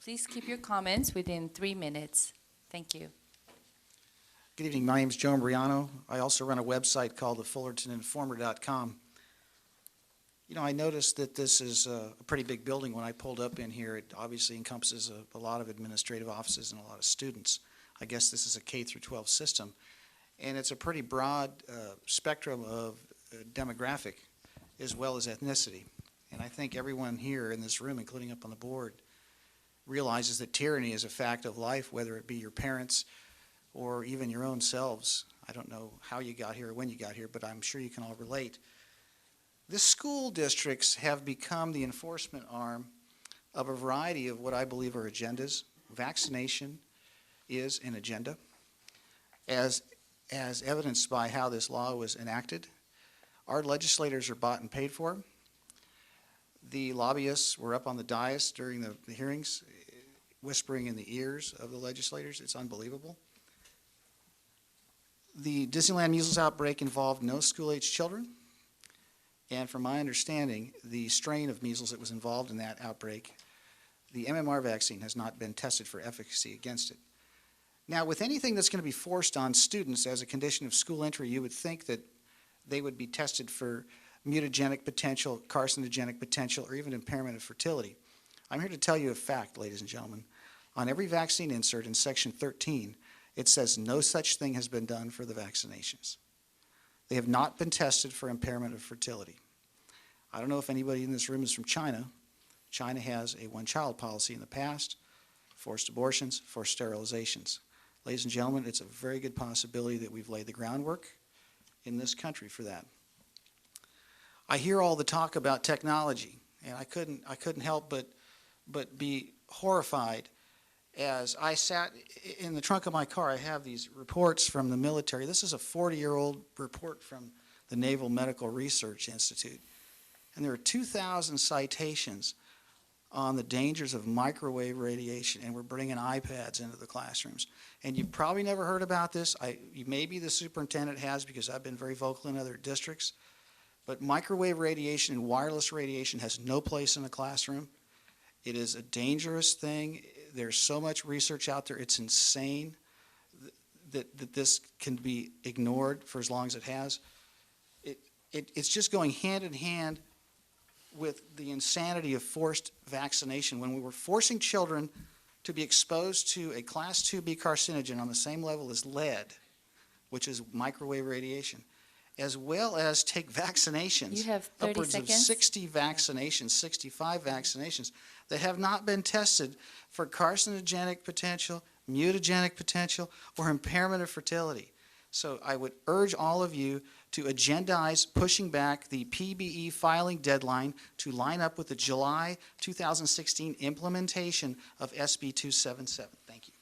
Please keep your comments within 3 minutes. Thank you. Good evening. My name is Joe Imbriano. I also run a website called thefullertoninformer.com. You know, I noticed that this is a pretty big building. When I pulled up in here, it obviously encompasses a lot of administrative offices and a lot of students. I guess this is a K through 12 system. And it's a pretty broad spectrum of demographic as well as ethnicity. And I think everyone here in this room, including up on the board, realizes that tyranny is a fact of life, whether it be your parents or even your own selves. I don't know how you got here or when you got here, but I'm sure you can all relate. The school districts have become the enforcement arm of a variety of what I believe are agendas. Vaccination is an agenda, as evidenced by how this law was enacted. Our legislators are bought and paid for. The lobbyists were up on the dais during the hearings, whispering in the ears of the legislators. It's unbelievable. The Disneyland measles outbreak involved no school-age children. And from my understanding, the strain of measles that was involved in that outbreak, the MMR vaccine has not been tested for efficacy against it. Now, with anything that's going to be forced on students as a condition of school entry, you would think that they would be tested for mutagenic potential, carcinogenic potential, or even impairment of fertility. I'm here to tell you a fact, ladies and gentlemen. On every vaccine insert in Section 13, it says no such thing has been done for the vaccinations. They have not been tested for impairment of fertility. I don't know if anybody in this room is from China. China has a one-child policy in the past, forced abortions, forced sterilizations. Ladies and gentlemen, it's a very good possibility that we've laid the groundwork in this country for that. I hear all the talk about technology, and I couldn't help but be horrified as I sat in the trunk of my car. I have these reports from the military. This is a 40-year-old report from the Naval Medical Research Institute. And there are 2,000 citations on the dangers of microwave radiation, and we're bringing iPads into the classrooms. And you've probably never heard about this. Maybe the superintendent has, because I've been very vocal in other districts. But microwave radiation and wireless radiation has no place in the classroom. It is a dangerous thing. There's so much research out there. It's insane that this can be ignored for as long as it has. It's just going hand in hand with the insanity of forced vaccination. When we were forcing children to be exposed to a Class 2B carcinogen on the same level as lead, which is microwave radiation, as well as take vaccinations, You have 30 upwards seconds. of 60 vaccinations, 65 vaccinations, that have not been tested for carcinogenic potential, mutagenic potential, or impairment of fertility. So I would urge all of you to agendize pushing back the PBE filing deadline to line up with the July 2016 implementation of SB 277. Thank you.